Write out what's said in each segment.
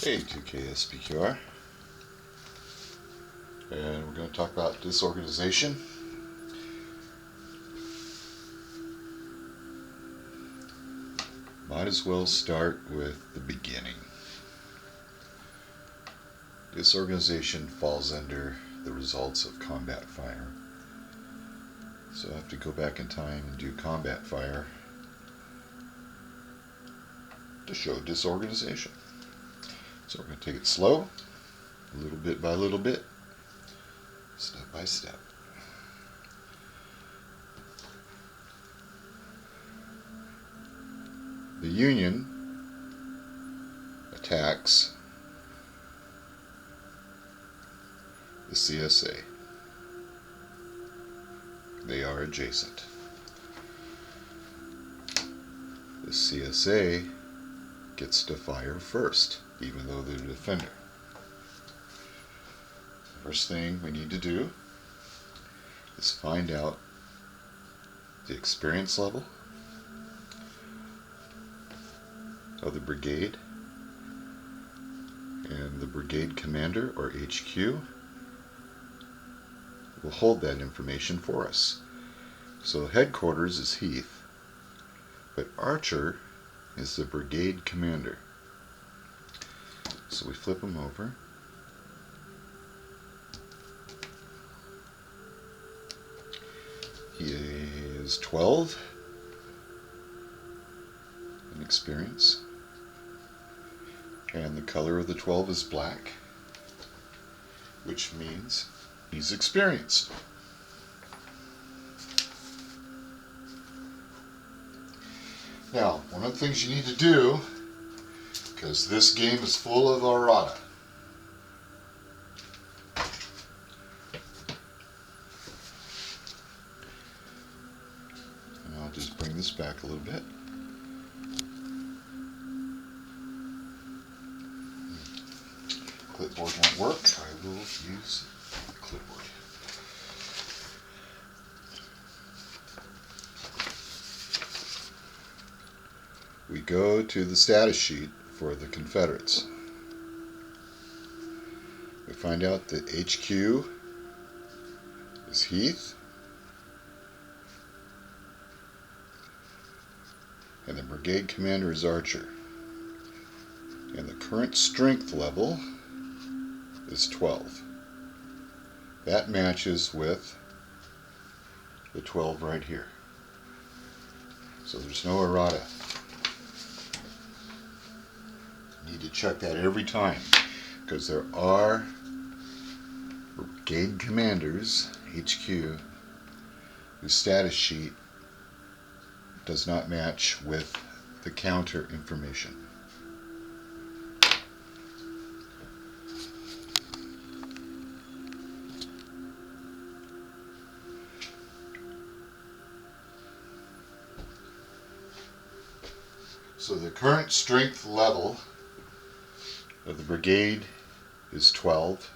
Hey, 2KSPQR, and we're going to talk about disorganization. Might as well start with the beginning. Disorganization falls under the results of combat fire. So I have to go back in time and do combat fire to show disorganization. So we're going to take it slow, little bit by little bit, step by step. The Union attacks the CSA. They are adjacent. The CSA gets to fire first, even though they're the defender. First thing we need to do is find out the experience level of the brigade, and the brigade commander, or HQ, will hold that information for us. So headquarters is Heath, but Archer is the brigade commander. So we flip him over. He is 12 in experience, and the color of the 12 is black, which means he's experienced. Now, one of the things you need to do, because this game is full of errata, and I'll just bring this back a little bit. Clipboard won't work. I will use the clipboard. We go to the status sheet for the Confederates. We find out that HQ is Heath, and the brigade commander is Archer, and the current strength level is 12. That matches with the 12 right here. So there's no errata. You need to check that every time, because there are brigade commanders, HQ, whose status sheet does not match with the counter information. So the current strength level of the brigade is 12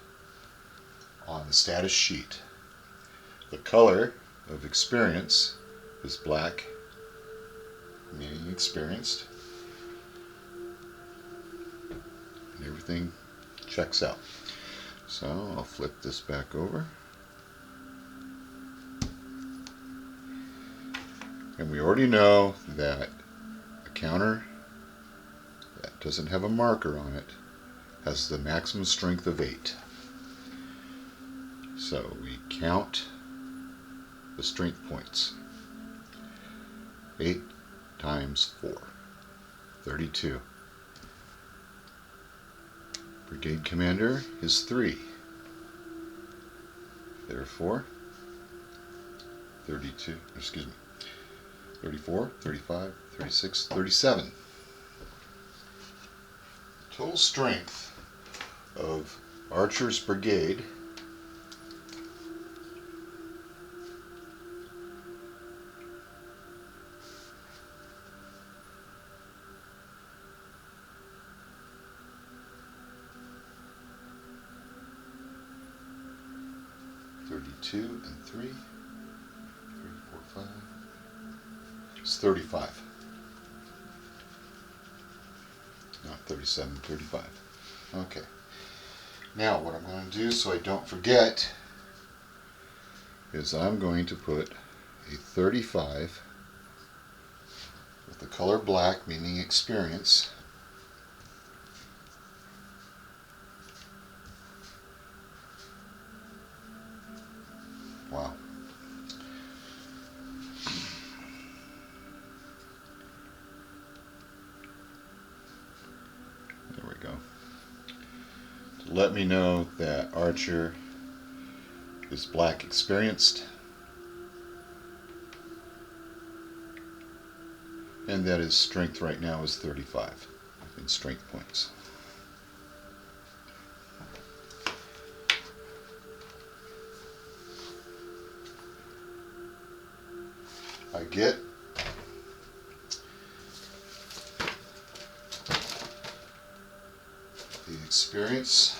on the status sheet. The color of experience is black, meaning experienced, and everything checks out. So I'll flip this back over, and we already know that counter that doesn't have a marker on it has the maximum strength of 8. So we count the strength points. 8 times 4, 32. Brigade commander is 3. Therefore, 32, excuse me, 34, 35, 36, 37. Total strength of Archer's brigade and 3, 3, 4, 5. It's 35. Not 37, 35. Okay. Now what I'm going to do so I don't forget is I'm going to put a 35 with the color black, meaning experience. Wow. There we go. To let me know that Archer is black experienced, and that his strength right now is 35 in strength points. I get the experience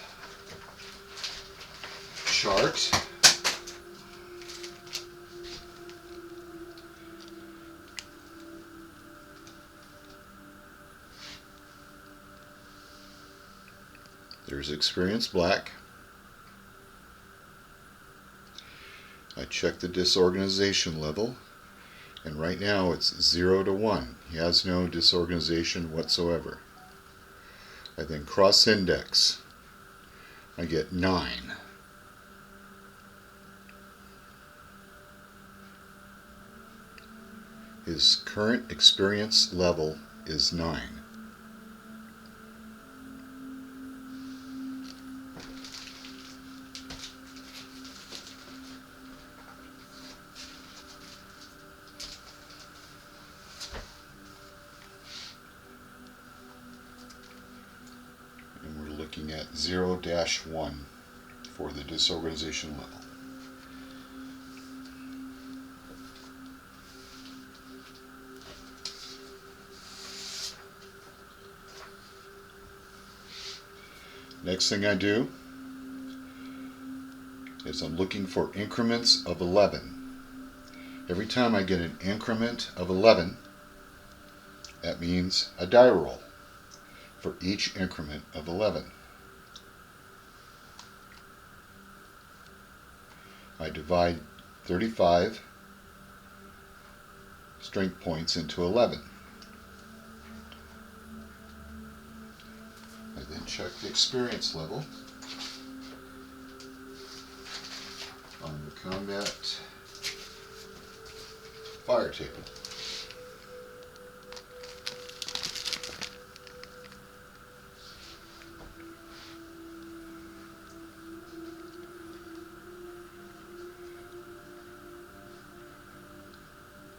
chart. There's experience black. I check the disorganization level, and right now it's 0 to 1. He has no disorganization whatsoever. I then cross-index. I get 9. His current experience level is 9. And we're looking at 0-1 for the disorganization level. Next thing I do is I'm looking for increments of 11. Every time I get an increment of 11, that means a die roll for each increment of 11. I divide 35 strength points into 11. I then check the experience level on the combat fire table.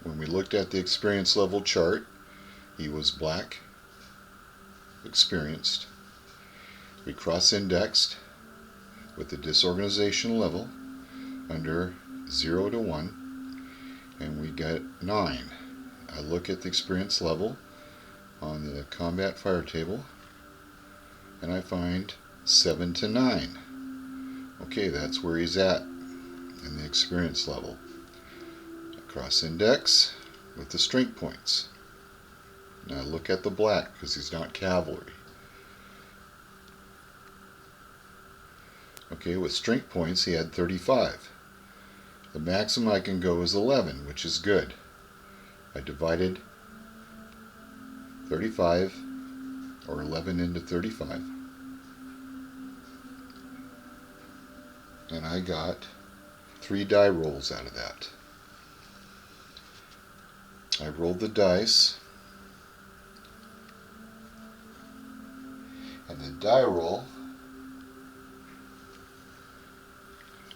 When we looked at the experience level chart, he was black experienced. We cross-indexed with the disorganization level under 0 to 1, and we got 9. I look at the experience level on the combat fire table, and I find 7 to 9. Okay, that's where he's at in the experience level. I cross-index with the strength points. Now look at the black because he's not cavalry. Okay, with strength points he had 35. The maximum I can go is 11, which is good. I divided 35 or 11 into 35, and I got 3 die rolls out of that. I rolled the dice, and the die roll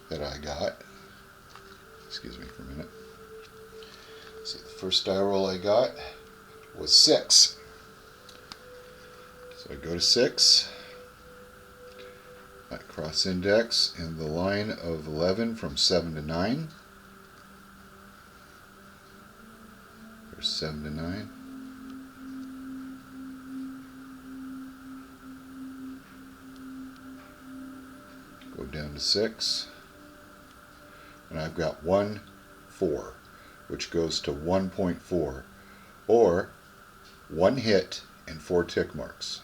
that I got, excuse me for a minute, see, the first die roll I got was 6. So I go to 6, I cross-index in the line of 11 from 7 to 9. There's 7 to 9. Go down to 6. And I've got 1, 4, which goes to 1.4, or 1 hit and 4 tick marks.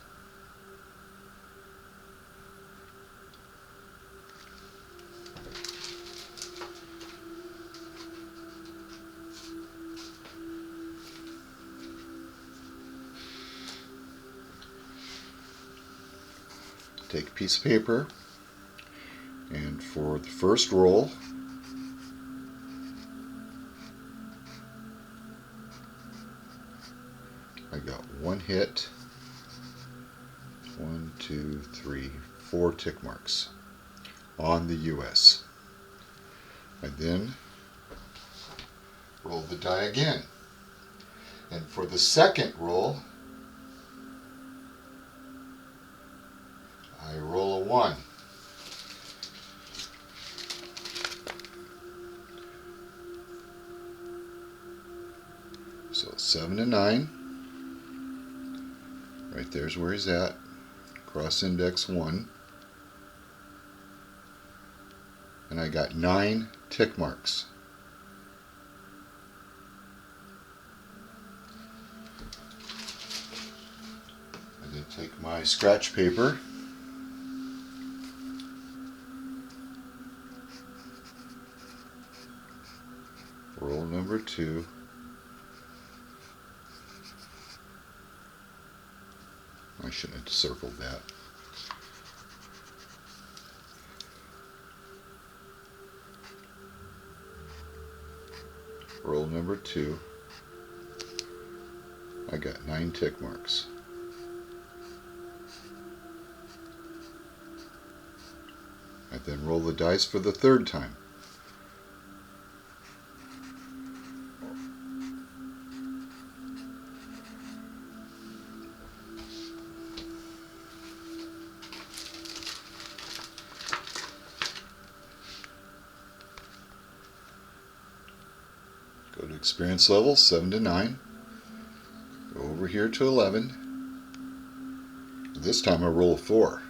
take a piece of paper, and for the first roll, I got one hit, 1, 2, 3, 4 tick marks on the US. I then roll the die again, and for the second roll, I roll a 1. So 7 and 9. Right there's where he's at. Cross index 1. And I got 9 tick marks. I then take my scratch paper, roll number 2, I shouldn't have circled that. Roll number 2, I got 9 tick marks. I then roll the dice for the third time. Go to experience level 7 to 9. Go over here to 11. This time I roll a 4.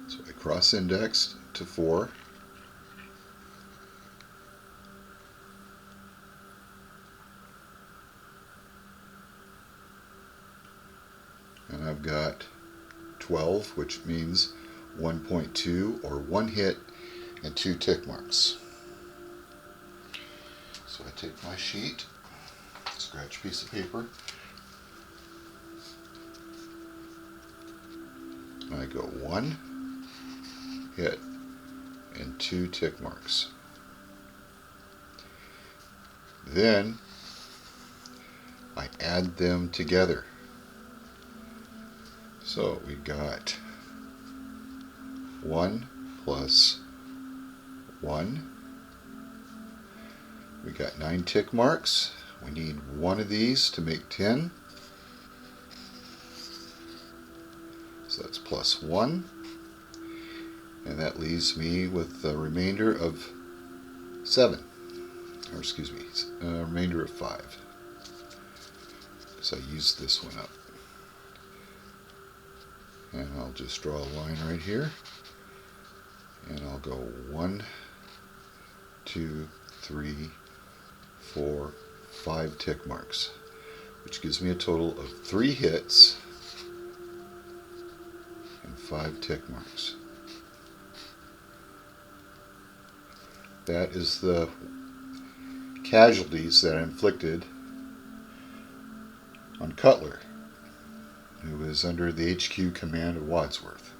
So I cross indexed to 4. And I've got 12, which means 1.2 or 1 hit and 2 tick marks. So I take my sheet, scratch a piece of paper, and I go 1 hit and 2 tick marks. Then I add them together. So we got 1 plus 1. We got 9 tick marks. We need 1 of these to make 10. So that's plus 1. And that leaves me with a remainder of 7. Or excuse me, a remainder of 5. So I used this one up. And I'll just draw a line right here. And I'll go 1, 2, 3, 4, 5 tick marks, which gives me a total of 3 hits and 5 tick marks. That is the casualties that I inflicted on Cutler, who is under the HQ command of Wadsworth.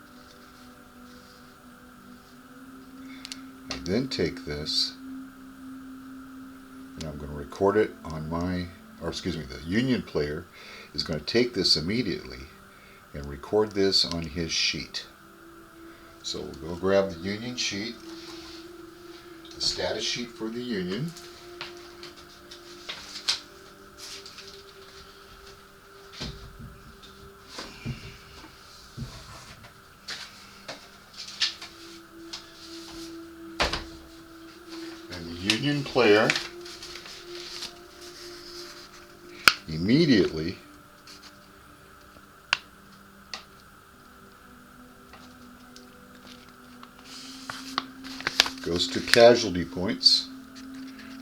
I then take this and I'm going to record it on my, the Union player is going to take this immediately and record this on his sheet. So we'll go grab the Union sheet, the status sheet for the Union. And the Union player immediately goes to casualty points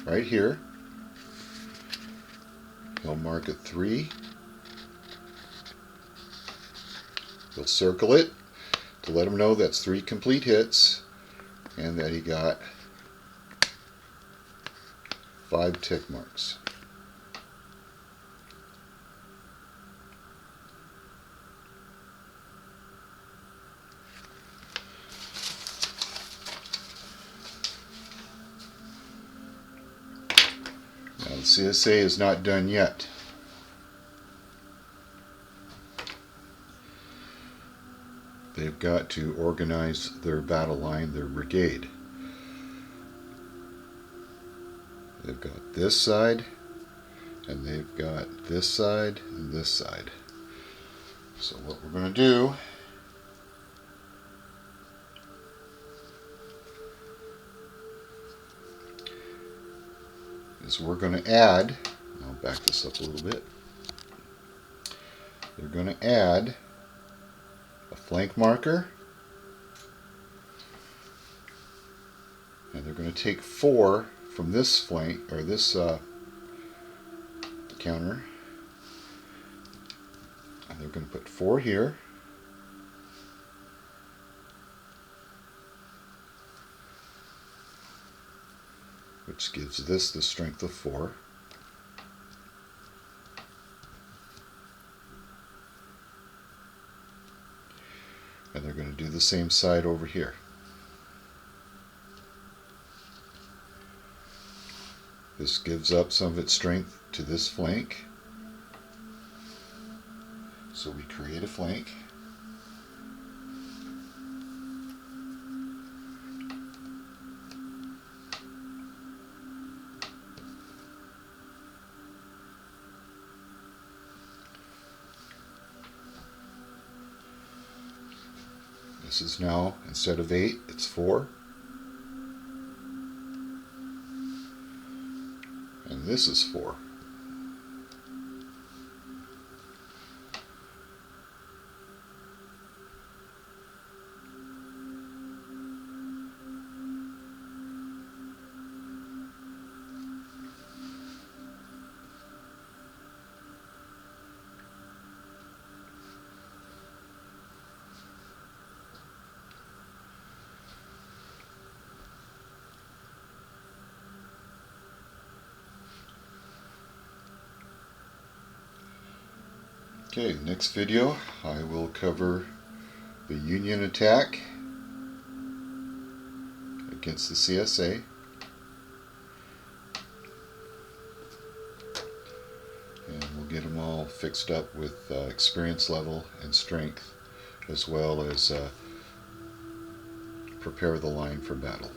right here. He'll mark a 3. He'll circle it to let him know that's 3 complete hits and that he got 5 tick marks. CSA is not done yet. They've got to organize their battle line, their brigade. They've got this side, and they've got this side, and this side. So what we're going to do is we're going to add, I'll back this up a little bit, they're going to add a flank marker, and they're going to take 4 from this flank, or this counter, and they're going to put 4 here, which gives this the strength of 4. And they're going to do the same side over here. This gives up some of its strength to this flank. So we create a flank. This is now, instead of 8, it's 4. And this is 4. Okay, next video I will cover the Union attack against the CSA, and we'll get them all fixed up with experience level and strength, as well as prepare the line for battle.